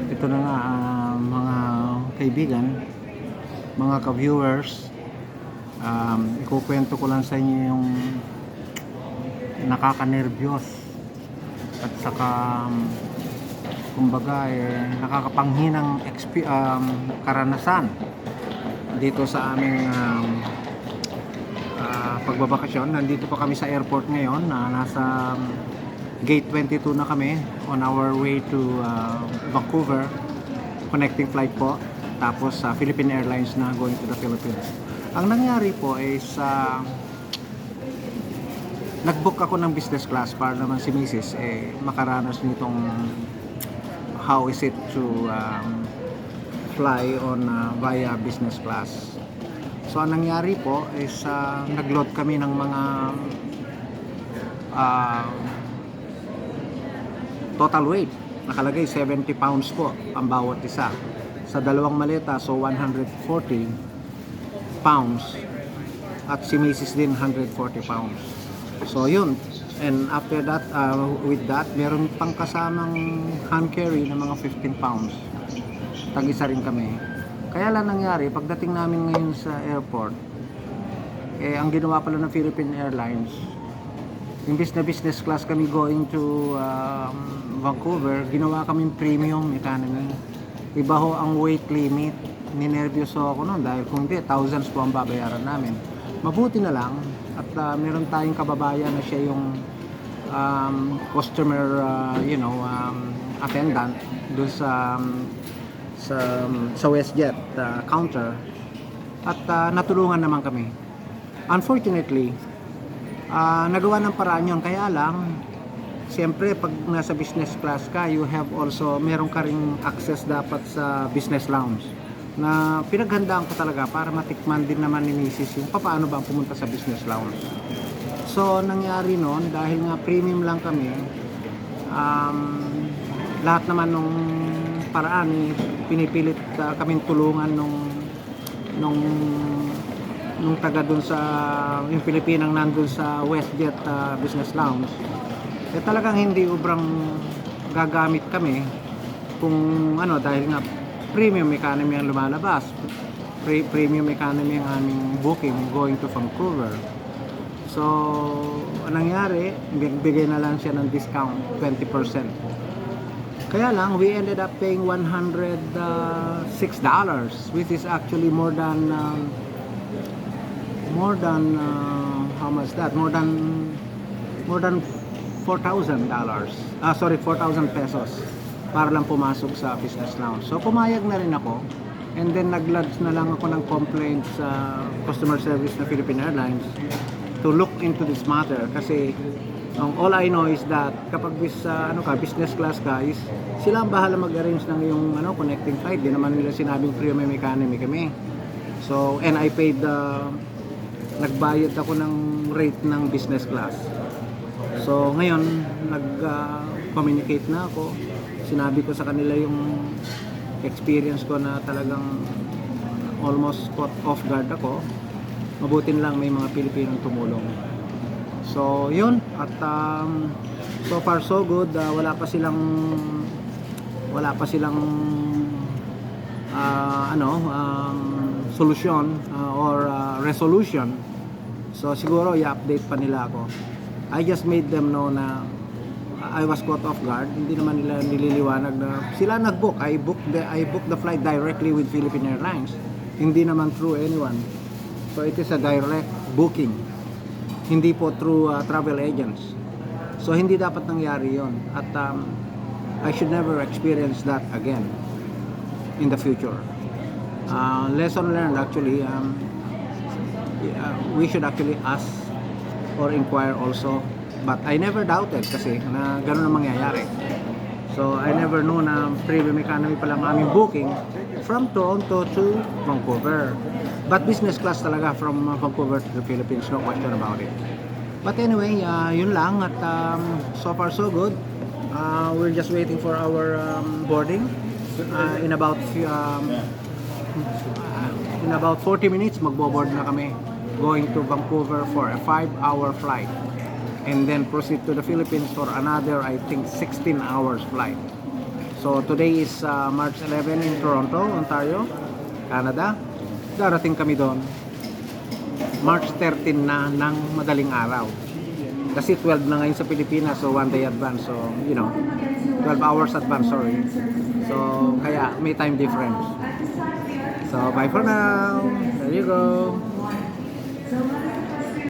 Ito na nga, mga kaibigan, mga ka-viewers, ikukwento ko lang sa inyo yung nakakanerbiyos at saka kumbaga nakakapanghinang karanasan dito sa aming pagbabakasyon. Nandito pa kami sa airport ngayon, nasa gate 22 na kami on our way to Vancouver, connecting flight po, tapos sa Philippine Airlines na going to the Philippines. Ang nangyari po is nagbook ako ng business class para naman si Mrs. makaranas nitong how is it to fly on via business class. So ang nangyari po is nagload kami ng mga total weight, nakalagay 70 pounds po ang bawat isa sa dalawang maleta, so 140 pounds, at si Mrs. din 140 pounds. So yun, and after that, with that, meron pang kasamang hand carry na mga 15 pounds. Tag-isa rin kami. Kaya lang nangyari, pagdating namin ngayon sa airport, ang ginawa pala ng Philippine Airlines, imbis na business class kami going to Vancouver, ginawa kaming premium economy. Iba ho ang weight limit. Ninervyoso ako noon dahil kung di, thousands po ang babayaran namin. Mabuti na lang at meron tayong kababayan na siya yung customer attendant doon sa WestJet counter, at natulungan naman kami. Unfortunately, nagawa ng paraan yun, kaya lang siyempre pag nasa business class ka, you have also, meron ka ring access dapat sa business lounge na pinaghandaan ko talaga para matikman din naman ni Mrs. yung paano ba ang pumunta sa business lounge. So nangyari noon, dahil nga premium lang kami, lahat naman nung paraan pinipilit kaming tulungan nung taga dun sa yung Pilipinang nandun sa WestJet business lounge, talagang hindi ubrang gagamit kami kung ano, dahil nga premium economy ang lumalabas, premium economy ang aming booking going to Vancouver. So anong nangyari, bigay na lang siya ng discount 20%. Kaya lang, we ended up paying $106, which is actually more than how much that? More than $4,000. 4,000 pesos para lang pumasok sa business lounge. So pumayag na rin ako, and then nag-lodge na lang ako ng complaint sa customer service na Philippine Airlines to look into this matter, kasi all I know is that kapag business class guys, sila ang bahala mag-arrange ng yung connecting flight. Di naman nila sinabing premium economy kami. So, and I paid nagbayad ako ng rate ng business class. So, ngayon nag-communicate na ako. Sinabi ko sa kanila yung experience ko na talagang almost caught off guard ako. Mabutin lang may mga Pilipinong tumulong. So yun, at so far so good. Wala pa silang solusyon or resolution. So siguro i-update pa nila ako. I just made them know na I was caught off guard. Hindi naman nila nililiwanag na sila nag-book. I booked the flight directly with Philippine Airlines. Hindi naman through anyone. So it is a direct booking, hindi po through travel agents. So hindi dapat nangyari yon, at I should never experience that again in the future. Lesson learned actually. We should actually ask or inquire also, but I never doubted kasi na ganun ang mangyayari. So I never know na premium economy pa lang aming booking from Toronto to Vancouver. But business class talaga from Vancouver to the Philippines, no question about it. But anyway, yun lang, at so far so good. We're just waiting for our boarding. In about 40 minutes, magbo-board na kami, going to Vancouver for a 5-hour flight, and then proceed to the Philippines for another, I think, 16 hours flight. So So today is March 11 in Toronto, Ontario, Canada. Darating kami doon March 13 na ng madaling araw. Kasi 12 na ngayon sa Pilipinas, so one day advance. So, 12 hours advance, sorry. So, kaya may time difference. So, bye for now. There you go.